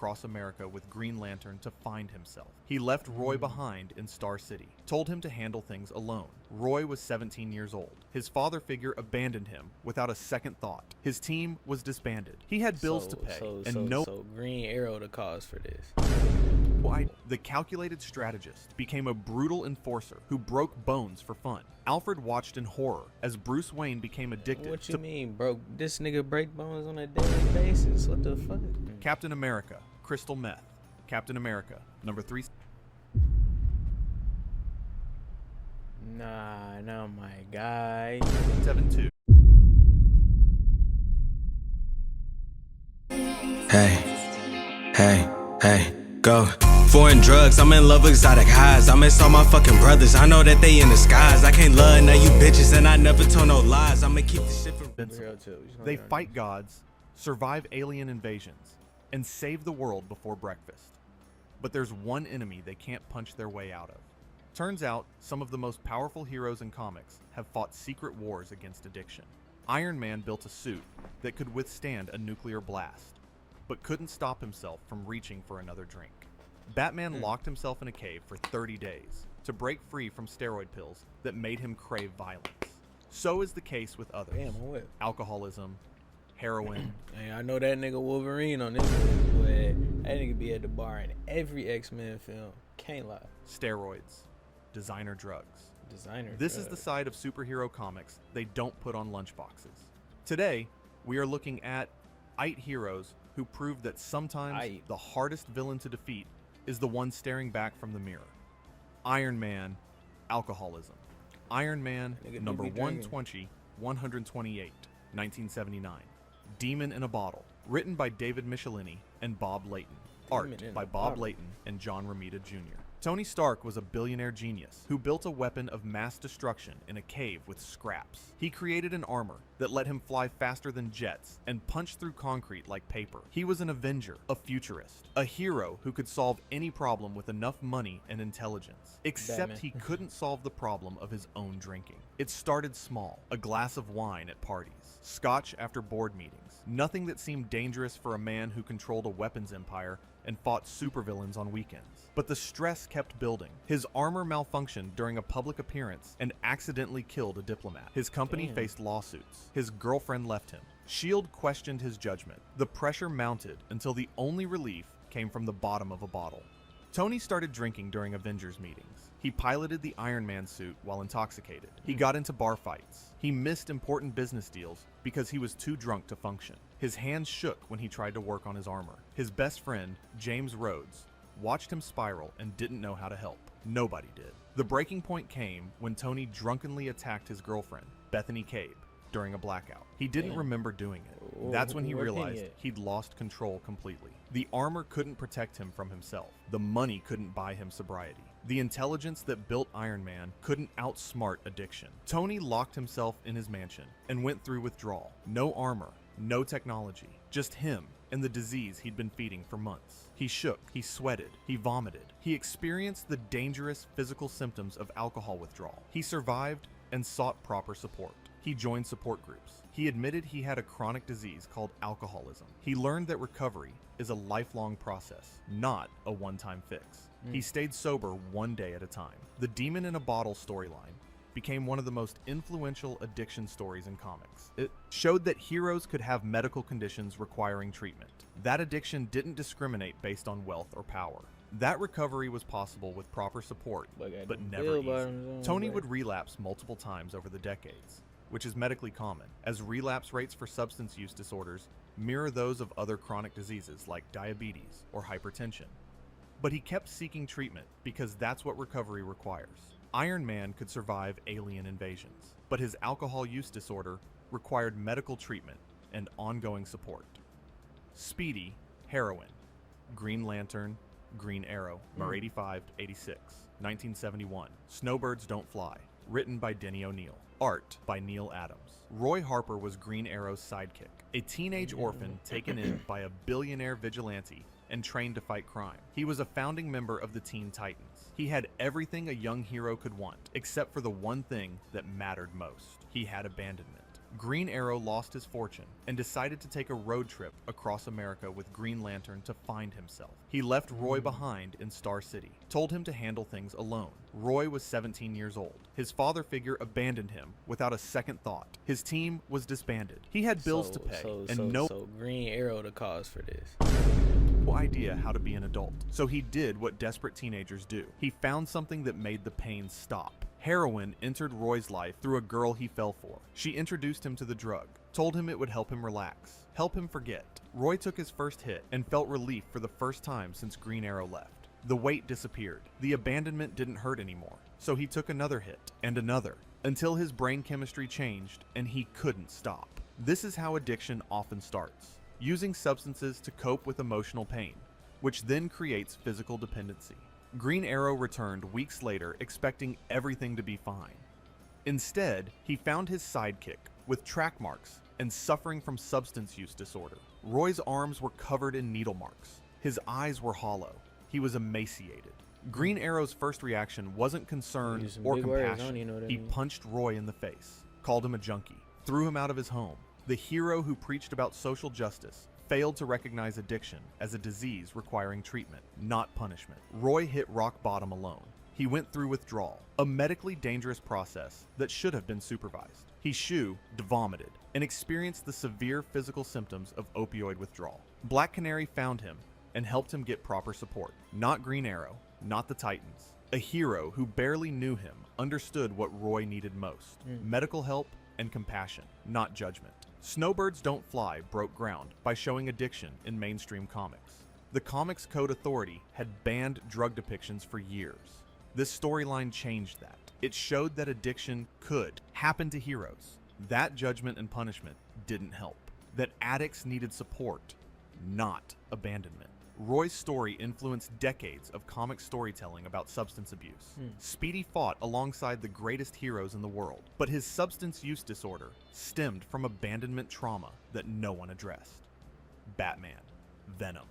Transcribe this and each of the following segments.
across America with Green Lantern to find himself. He left Roy behind in Star City, told him to handle things alone. Roy was 17 years old. His father figure abandoned him without a second thought. His team was disbanded. He had bills to pay, So Green Arrow the cause for this. The calculated strategist became a brutal enforcer who broke bones for fun. Alfred watched in horror as Bruce Wayne became addicted What you mean, bro? This nigga break bones on a daily basis? What the fuck? Captain America, crystal meth. Captain America, number 3. Nah, no, my guy. 72. Hey, go. Foreign drugs, I'm in love with exotic highs. I miss all my fucking brothers, I know that they in the skies. I can't love none of you bitches and I never told no lies. I'ma keep this shit from They fight gods, survive alien invasions, and save the world before breakfast. But there's one enemy they can't punch their way out of. Turns out, some of the most powerful heroes in comics have fought secret wars against addiction. Iron Man built a suit that could withstand a nuclear blast, but couldn't stop himself from reaching for another drink. Batman locked himself in a cave for 30 days to break free from steroid pills that made him crave violence. So is the case with others. Damn, what? Alcoholism, heroin. Hey, I know that nigga Wolverine on this list, but that nigga be at the bar in every X-Men film. Can't lie. Steroids, designer drugs. This is the side of superhero comics they don't put on lunchboxes. Today, we are looking at 8 heroes who prove that sometimes the hardest villain to defeat is the one staring back from the mirror. Iron Man, alcoholism. Iron Man, number 128, 1979. Demon in a Bottle, written by David Michelinie and Bob Layton. Art by Bob Layton and John Romita Jr. Tony Stark was a billionaire genius who built a weapon of mass destruction in a cave with scraps. He created an armor that let him fly faster than jets and punch through concrete like paper. He was an Avenger, a futurist, a hero who could solve any problem with enough money and intelligence. Except he couldn't solve the problem of his own drinking. It started small, a glass of wine at parties, scotch after board meetings, nothing that seemed dangerous for a man who controlled a weapons empire and fought supervillains on weekends. But the stress kept building. His armor malfunctioned during a public appearance and accidentally killed a diplomat. His company faced lawsuits. His girlfriend left him. S.H.I.E.L.D. questioned his judgment. The pressure mounted until the only relief came from the bottom of a bottle. Tony started drinking during Avengers meetings. He piloted the Iron Man suit while intoxicated. He got into bar fights. He missed important business deals because he was too drunk to function. His hands shook when he tried to work on his armor. His best friend, James Rhodes, watched him spiral and didn't know how to help. Nobody did. The breaking point came when Tony drunkenly attacked his girlfriend, Bethany Cabe, during a blackout. He didn't remember doing it. That's when he realized he'd lost control completely. The armor couldn't protect him from himself. The money couldn't buy him sobriety. The intelligence that built Iron Man couldn't outsmart addiction. Tony locked himself in his mansion and went through withdrawal. No armor, no technology, just him and the disease he'd been feeding for months. He shook, he sweated, he vomited. He experienced the dangerous physical symptoms of alcohol withdrawal. He survived and sought proper support. He joined support groups. He admitted he had a chronic disease called alcoholism. He learned that recovery is a lifelong process, not a one-time fix. He stayed sober one day at a time. The Demon in a Bottle storyline became one of the most influential addiction stories in comics. It showed that heroes could have medical conditions requiring treatment. That addiction didn't discriminate based on wealth or power. That recovery was possible with proper support, but never easy. Tony would relapse multiple times over the decades, which is medically common, as relapse rates for substance use disorders mirror those of other chronic diseases like diabetes or hypertension. But he kept seeking treatment because that's what recovery requires. Iron Man could survive alien invasions, but his alcohol use disorder required medical treatment and ongoing support. Speedy, heroin. Green Lantern, Green Arrow, number 85 to 86, 1971. Snowbirds Don't Fly, written by Denny O'Neil. Art by Neil Adams. Roy Harper was Green Arrow's sidekick, a teenage orphan taken in by a billionaire vigilante and trained to fight crime. He was a founding member of the Teen Titans. He had everything a young hero could want, except for the one thing that mattered most. He had abandonment. Green Arrow lost his fortune and decided to take a road trip across America with Green Lantern to find himself. He left Roy behind in Star City, told him to handle things alone. Roy was 17 years old. His father figure abandoned him without a second thought. His team was disbanded. He had bills to pay So Green Arrow the cause for this. no idea how to be an adult. So he did what desperate teenagers do. He found something that made the pain stop. Heroin entered Roy's life through a girl he fell for. She introduced him to the drug, told him it would help him relax, help him forget. Roy took his first hit and felt relief for the first time since Green Arrow left. The weight disappeared. The abandonment didn't hurt anymore. So he took another hit and another until his brain chemistry changed and he couldn't stop. This is how addiction often starts, using substances to cope with emotional pain, which then creates physical dependency. Green Arrow returned weeks later expecting everything to be fine. Instead, he found his sidekick with track marks and suffering from substance use disorder. Roy's arms were covered in needle marks. His eyes were hollow. He was emaciated. Green Arrow's first reaction wasn't concern or compassion. He punched Roy in the face, called him a junkie, threw him out of his home. The hero who preached about social justice failed to recognize addiction as a disease requiring treatment, not punishment. Roy hit rock bottom alone. He went through withdrawal, a medically dangerous process that should have been supervised. He vomited, and experienced the severe physical symptoms of opioid withdrawal. Black Canary found him and helped him get proper support. Not Green Arrow, not the Titans. A hero who barely knew him understood what Roy needed most: medical help and compassion, not judgment. Snowbirds Don't Fly broke ground by showing addiction in mainstream comics. The Comics Code Authority had banned drug depictions for years. This storyline changed that. It showed that addiction could happen to heroes. That judgment and punishment didn't help. That addicts needed support, not abandonment. Roy's story influenced decades of comic storytelling about substance abuse. Speedy fought alongside the greatest heroes in the world, but his substance use disorder stemmed from abandonment trauma that no one addressed. Batman. Venom.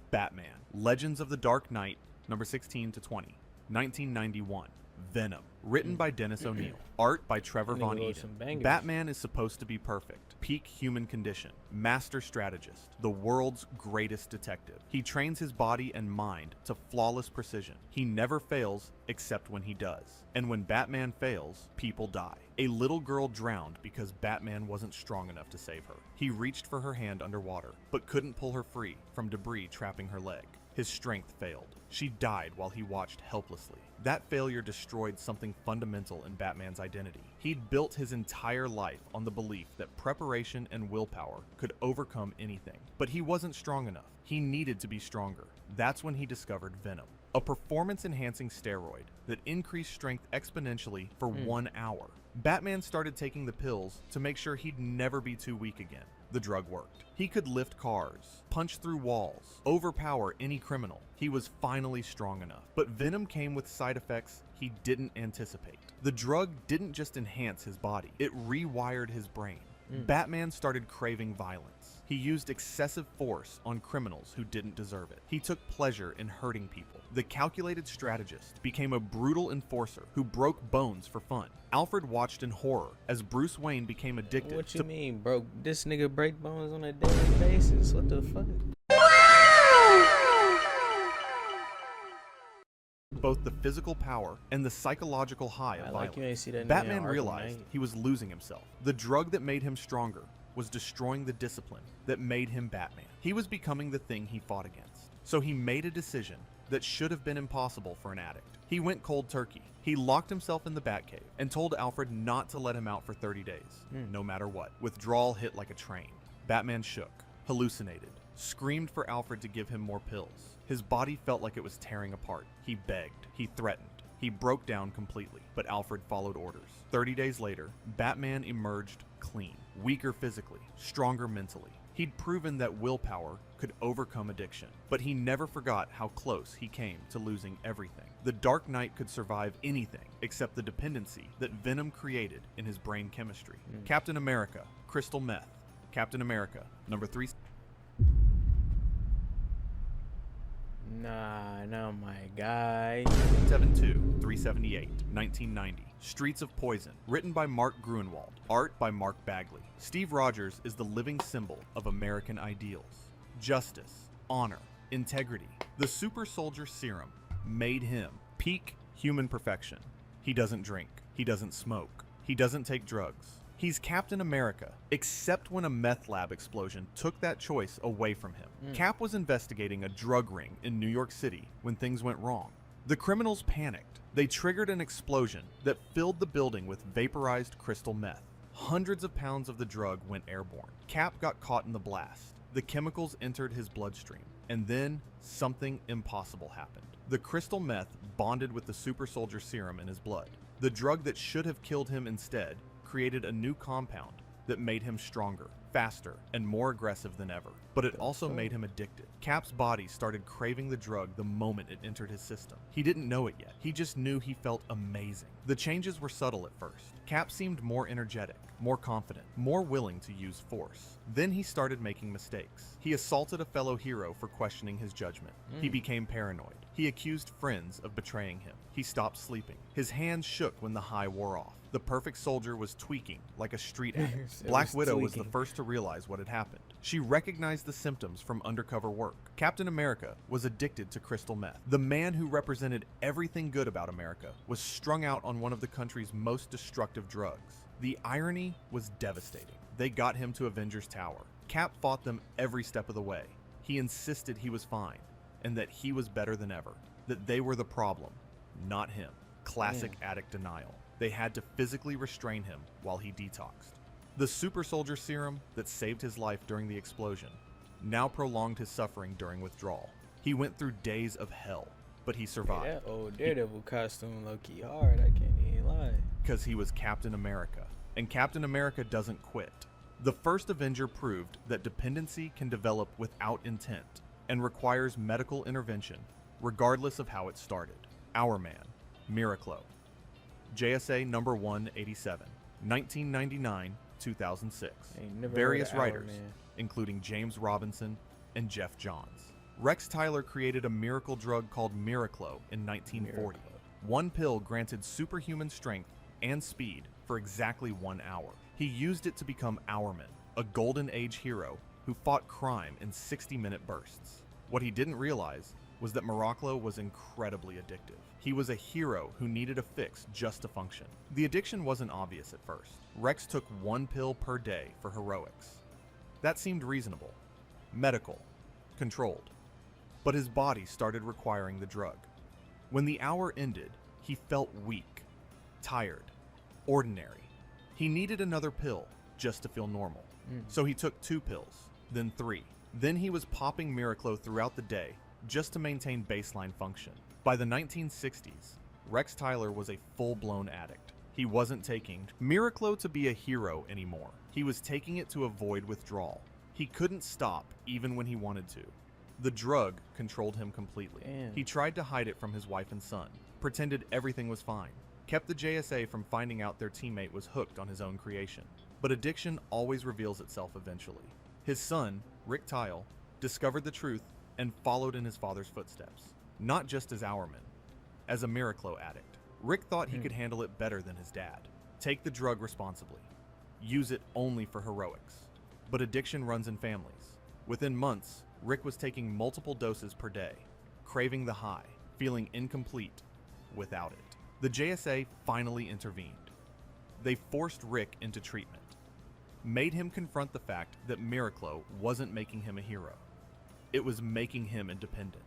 Batman. Legends of the Dark Knight, number 16 to 20, 1991. Venom. Written by Dennis O'Neil. Art by Trevor Von Eden. Batman is supposed to be perfect. Peak human condition. Master strategist. The world's greatest detective. He trains his body and mind to flawless precision. He never fails except when he does. And when Batman fails, people die. A little girl drowned because Batman wasn't strong enough to save her. He reached for her hand underwater, but couldn't pull her free from debris trapping her leg. His strength failed. She died while he watched helplessly. That failure destroyed something fundamental in Batman's identity. He'd built his entire life on the belief that preparation and willpower could overcome anything. But he wasn't strong enough. He needed to be stronger. That's when he discovered Venom, a performance-enhancing steroid that increased strength exponentially for 1 hour. Batman started taking the pills to make sure he'd never be too weak again. The drug worked. He could lift cars, punch through walls, overpower any criminal. He was finally strong enough. But Venom came with side effects he didn't anticipate. The drug didn't just enhance his body, it rewired his brain. Batman started craving violence. He used excessive force on criminals who didn't deserve it. He took pleasure in hurting people. The calculated strategist became a brutal enforcer who broke bones for fun. Alfred watched in horror as Bruce Wayne became addicted. What you mean, bro? This nigga break bones on a daily basis? What the fuck? Both the physical power and the psychological high of violence. Batman realized he was losing himself. The drug that made him stronger was destroying the discipline that made him Batman. He was becoming the thing he fought against. So he made a decision that should have been impossible for an addict. He went cold turkey. He locked himself in the Batcave and told Alfred not to let him out for 30 days, no matter what. Withdrawal hit like a train. Batman shook, hallucinated, screamed for Alfred to give him more pills. His body felt like it was tearing apart. He begged. He threatened. He broke down completely, but Alfred followed orders. 30 days later, Batman emerged clean, weaker physically, stronger mentally. He'd proven that willpower could overcome addiction, but he never forgot how close he came to losing everything. The Dark Knight could survive anything except the dependency that Venom created in his brain chemistry. Captain America, crystal meth. Captain America, number 3. Nah, not my guy. 72-378, 1990. Streets of Poison, written by Mark Gruenwald, art by Mark Bagley. Steve Rogers is the living symbol of American ideals. Justice, honor, integrity. The super soldier serum made him peak human perfection. He doesn't drink. He doesn't smoke. He doesn't take drugs. He's Captain America, except when a meth lab explosion took that choice away from him. Cap was investigating a drug ring in New York City when things went wrong. The criminals panicked. They triggered an explosion that filled the building with vaporized crystal meth. Hundreds of pounds of the drug went airborne. Cap got caught in the blast. The chemicals entered his bloodstream, and then something impossible happened. The crystal meth bonded with the super soldier serum in his blood. The drug that should have killed him instead created a new compound that made him stronger, faster, and more aggressive than ever. But it also made him addicted. Cap's body started craving the drug the moment it entered his system. He didn't know it yet. He just knew he felt amazing. The changes were subtle at first. Cap seemed more energetic, more confident, more willing to use force. Then he started making mistakes. He assaulted a fellow hero for questioning his judgment. He became paranoid. He accused friends of betraying him. He stopped sleeping. His hands shook when the high wore off. The perfect soldier was tweaking like a street addict. Black Widow was the first to realize what had happened. She recognized the symptoms from undercover work. Captain America was addicted to crystal meth. The man who represented everything good about America was strung out on one of the country's most destructive drugs. The irony was devastating. They got him to Avengers Tower. Cap fought them every step of the way. He insisted he was fine and that he was better than ever, that they were the problem, not him. Classic addict denial. They had to physically restrain him while he detoxed. The super soldier serum that saved his life during the explosion now prolonged his suffering during withdrawal. He went through days of hell, but he survived. That old Daredevil costume low-key hard, I can't even lie. Because he was Captain America, and Captain America doesn't quit. The first Avenger proved that dependency can develop without intent and requires medical intervention, regardless of how it started. Our man, Miraclo. JSA number 187, 1999-2006. Various writers, including James Robinson and Jeff Johns. Rex Tyler created a miracle drug called Miraclo in 1940. One pill granted superhuman strength and speed for exactly 1 hour. He used it to become Hourman, a Golden Age hero who fought crime in 60-minute bursts. What he didn't realize was that Miraclo was incredibly addictive. He was a hero who needed a fix just to function. The addiction wasn't obvious at first. Rex took 1 pill per day for heroics. That seemed reasonable, medical, controlled. But his body started requiring the drug. When the hour ended, he felt weak, tired, ordinary. He needed another pill just to feel normal. So he took 2 pills, then 3. Then he was popping Miraclo throughout the day just to maintain baseline function. By the 1960s, Rex Tyler was a full-blown addict. He wasn't taking Miraclo to be a hero anymore. He was taking it to avoid withdrawal. He couldn't stop even when he wanted to. The drug controlled him completely. He tried to hide it from his wife and son, pretended everything was fine, kept the JSA from finding out their teammate was hooked on his own creation. But addiction always reveals itself eventually. His son, Rick Tyle, discovered the truth and followed in his father's footsteps. Not just as Hourman, as a Miraclo addict. Rick thought he could handle it better than his dad. Take the drug responsibly. Use it only for heroics. But addiction runs in families. Within months, Rick was taking multiple doses per day, craving the high, feeling incomplete without it. The JSA finally intervened. They forced Rick into treatment, made him confront the fact that Miraclo wasn't making him a hero. It was making him independent.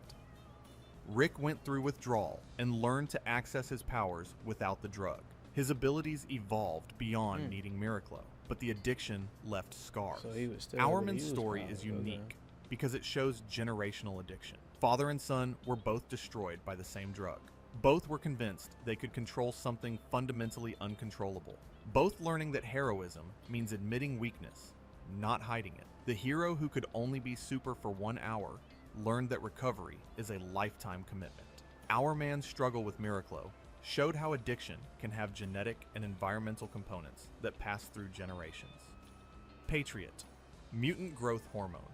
Rick went through withdrawal and learned to access his powers without the drug. His abilities evolved beyond needing Miraclo, but the addiction left scars. So he was still Hourman's story is unique because it shows generational addiction. Father and son were both destroyed by the same drug. Both were convinced they could control something fundamentally uncontrollable. Both learning that heroism means admitting weakness, not hiding it. The hero who could only be super for 1 hour learned that recovery is a lifetime commitment. Our man's struggle with Miraclo showed how addiction can have genetic and environmental components that pass through generations. Patriot, mutant growth hormone,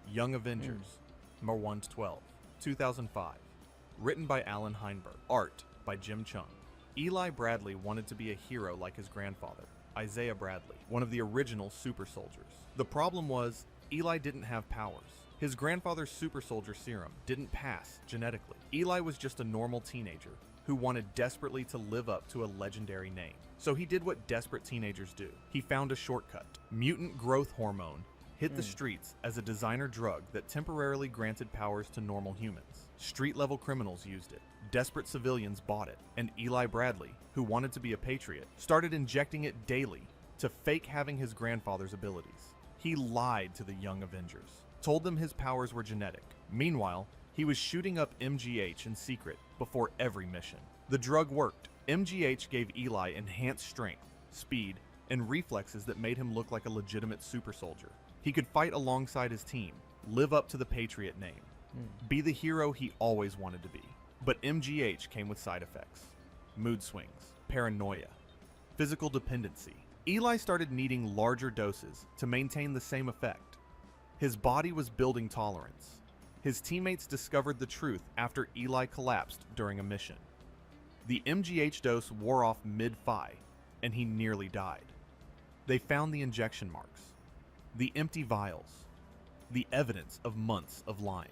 Young Avengers, number 1-12. 2005. Written by Alan Heinberg. Art by Jim Chung. Eli Bradley wanted to be a hero like his grandfather, Isaiah Bradley, one of the original super soldiers. The problem was, Eli didn't have powers. His grandfather's super soldier serum didn't pass genetically. Eli was just a normal teenager who wanted desperately to live up to a legendary name. So he did what desperate teenagers do. He found a shortcut. Mutant growth hormone hit the streets as a designer drug that temporarily granted powers to normal humans. Street-level criminals used it. Desperate civilians bought it. And Eli Bradley, who wanted to be a patriot, started injecting it daily to fake having his grandfather's abilities. He lied to the young Avengers, told them his powers were genetic. Meanwhile, he was shooting up MGH in secret before every mission. The drug worked. MGH gave Eli enhanced strength, speed, and reflexes that made him look like a legitimate super soldier. He could fight alongside his team, live up to the Patriot name, be the hero he always wanted to be. But MGH came with side effects: mood swings, paranoia, physical dependency. Eli started needing larger doses to maintain the same effect. His body was building tolerance. His teammates discovered the truth after Eli collapsed during a mission. The MGH dose wore off mid-fight, and he nearly died. They found the injection marks, the empty vials, the evidence of months of lying.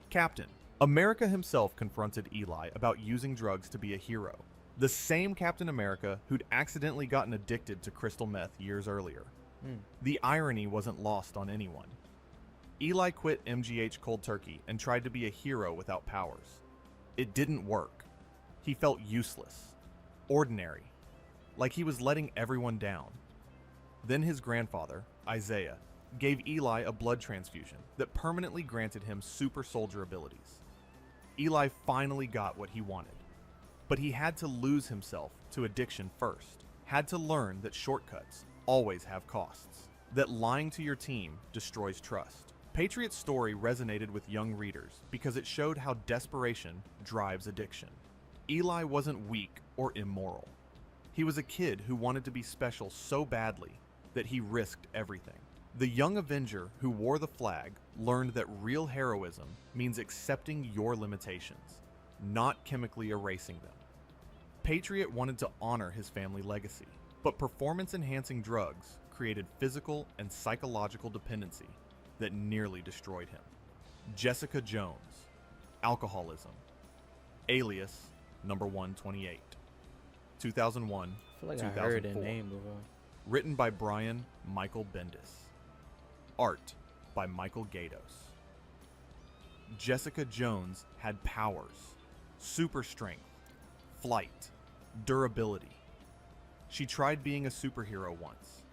Captain America himself confronted Eli about using drugs to be a hero. The same Captain America who'd accidentally gotten addicted to crystal meth years earlier. The irony wasn't lost on anyone. Eli quit MGH cold turkey and tried to be a hero without powers. It didn't work. He felt useless, ordinary, like he was letting everyone down. Then his grandfather, Isaiah, gave Eli a blood transfusion that permanently granted him super soldier abilities. Eli finally got what he wanted, but he had to lose himself to addiction first, had to learn that shortcuts always have costs, that lying to your team destroys trust. Patriot's story resonated with young readers because it showed how desperation drives addiction. Eli wasn't weak or immoral. He was a kid who wanted to be special so badly that he risked everything. The young Avenger who wore the flag learned that real heroism means accepting your limitations, not chemically erasing them. Patriot wanted to honor his family legacy, but performance-enhancing drugs created physical and psychological dependency that nearly destroyed him. Jessica Jones, Alcoholism, Alias number 128, 2001, I feel like 2004. I heard that name before. Written by Brian Michael Bendis. Art by Michael Gaydos. Jessica Jones had powers, super strength, flight, durability. She tried being a superhero once.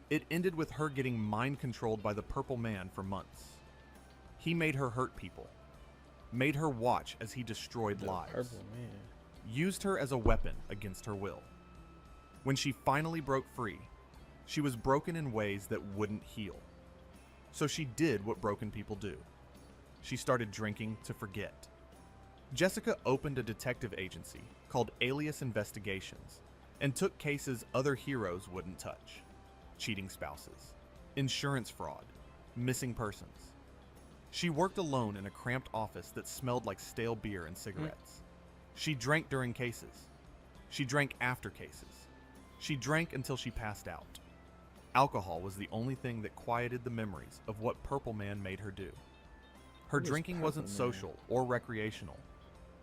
It ended with her getting mind-controlled by the Purple Man for months. He made her hurt people, made her watch as he destroyed lives, Purple Man. used her as a weapon against her will. When she finally broke free, she was broken in ways that wouldn't heal. So she did what broken people do. She started drinking to forget. Jessica opened a detective agency called Alias Investigations and took cases other heroes wouldn't touch. Cheating spouses, insurance fraud, missing persons. She worked alone in a cramped office that smelled like stale beer and cigarettes. She drank during cases. She drank after cases. She drank until she passed out. Alcohol was the only thing that quieted the memories of what Purple Man made her do. Her Who is drinking Purple wasn't Man? social or recreational.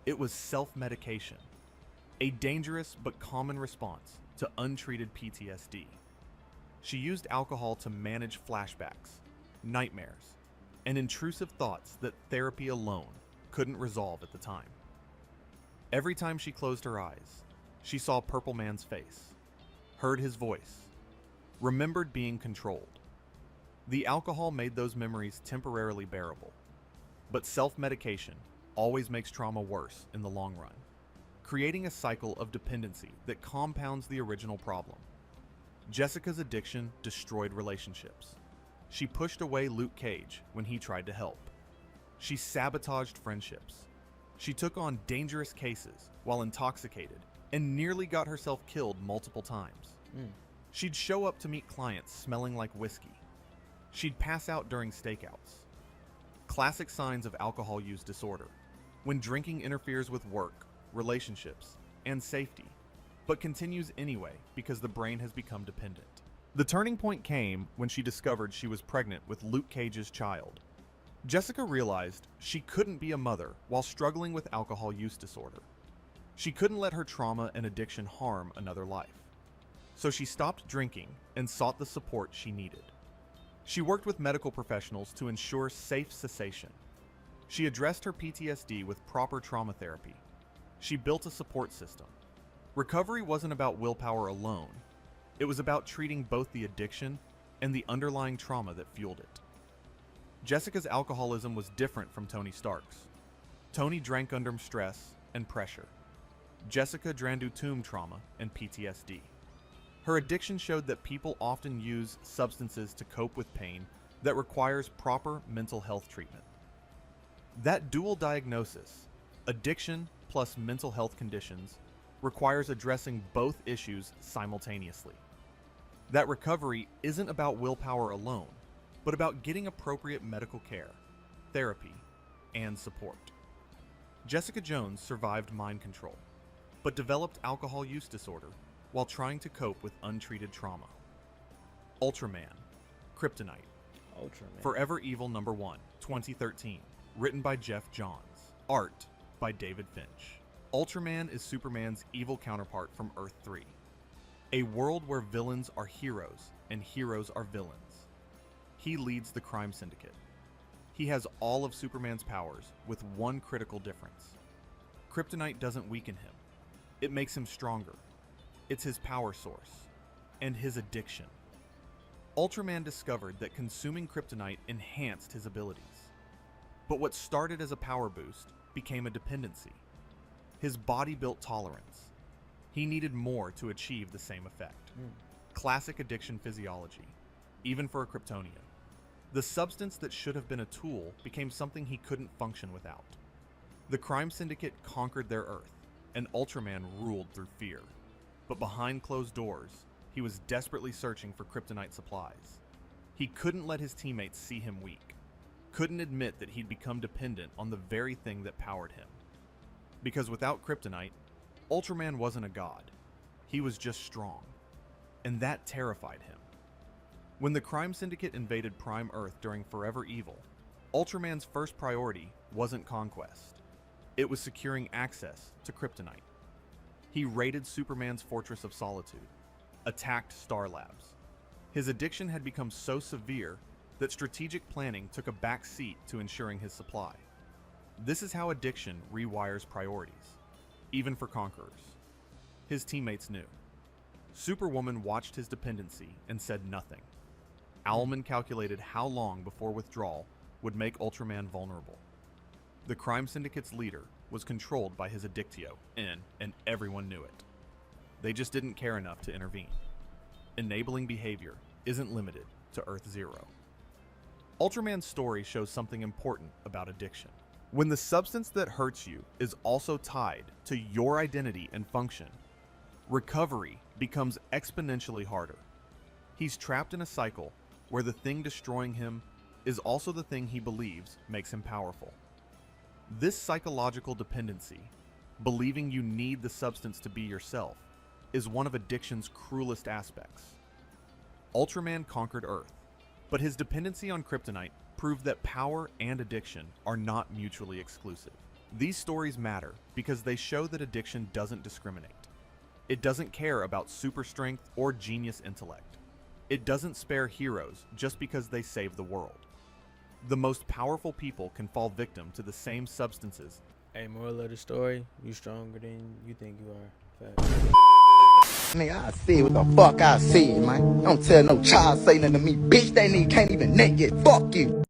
It was self-medication, a dangerous but common response to untreated PTSD. She used alcohol to manage flashbacks, nightmares, and intrusive thoughts that therapy alone couldn't resolve at the time. Every time she closed her eyes, she saw Purple Man's face, heard his voice, remembered being controlled. The alcohol made those memories temporarily bearable, but self-medication always makes trauma worse in the long run, creating a cycle of dependency that compounds the original problem. Jessica's addiction destroyed relationships. She pushed away Luke Cage when he tried to help. She sabotaged friendships. She took on dangerous cases while intoxicated and nearly got herself killed multiple times. She'd show up to meet clients smelling like whiskey. She'd pass out during stakeouts. classic signs of alcohol use disorder, when drinking interferes with work, relationships, and safety, but continues anyway because the brain has become dependent. The turning point came when she discovered she was pregnant with Luke Cage's child. Jessica realized she couldn't be a mother while struggling with alcohol use disorder. She couldn't let her trauma and addiction harm another life. So she stopped drinking and sought the support she needed. She worked with medical professionals to ensure safe cessation. She addressed her PTSD with proper trauma therapy. She built a support system. Recovery wasn't about willpower alone. It was about treating both the addiction and the underlying trauma that fueled it. Jessica's alcoholism was different from Tony Stark's. Tony drank under stress and pressure. Jessica drank due to trauma and PTSD. Her addiction showed that people often use substances to cope with pain that requires proper mental health treatment. That dual diagnosis, addiction plus mental health conditions, requires addressing both issues simultaneously. That recovery isn't about willpower alone, but about getting appropriate medical care, therapy, and support. Jessica Jones survived mind control, but developed alcohol use disorder while trying to cope with untreated trauma. Ultraman, Kryptonite, Forever Evil number 1, 2013, written by Jeff Johns, art by David Finch. Ultraman is Superman's evil counterpart from Earth 3, a world where villains are heroes and heroes are villains. He leads the crime syndicate. He has all of Superman's powers with one critical difference. Kryptonite doesn't weaken him. It makes him stronger. It's his power source and his addiction. Ultraman discovered that consuming kryptonite enhanced his abilities. But what started as a power boost became a dependency. His body built tolerance. He needed more to achieve the same effect. Classic addiction physiology, even for a Kryptonian. The substance that should have been a tool became something he couldn't function without. The crime syndicate conquered their Earth, and Ultraman ruled through fear. But behind closed doors, he was desperately searching for kryptonite supplies. He couldn't let his teammates see him weak, couldn't admit that he'd become dependent on the very thing that powered him. Because without kryptonite, Ultraman wasn't a god. He was just strong. And that terrified him. When the crime syndicate invaded Prime Earth during Forever Evil, Ultraman's first priority wasn't conquest. It was securing access to kryptonite. He raided Superman's Fortress of Solitude, attacked Star Labs. His addiction had become so severe that strategic planning took a back seat to ensuring his supply. This is how addiction rewires priorities, even for conquerors. His teammates knew. Superwoman watched his dependency and said nothing. Owlman calculated how long before withdrawal would make Ultraman vulnerable. The crime syndicate's leader was controlled by his addictio, and everyone knew it. They just didn't care enough to intervene. Enabling behavior isn't limited to Earth Zero. Ultraman's story shows something important about addiction. When the substance that hurts you is also tied to your identity and function, recovery becomes exponentially harder. He's trapped in a cycle where the thing destroying him is also the thing he believes makes him powerful. This psychological dependency, believing you need the substance to be yourself, is one of addiction's cruelest aspects. Ultraman conquered Earth, but his dependency on kryptonite proved that power and addiction are not mutually exclusive. These stories matter because they show that addiction doesn't discriminate. It doesn't care about super strength or genius intellect. It doesn't spare heroes just because they save the world. The most powerful people can fall victim to the same substances. Hey, moral of the story, you stronger than you think you are. Fact. Nigga, I see what the fuck I see, man. Don't tell no child say nothing to me, bitch. That nigga can't even net yet. Fuck you.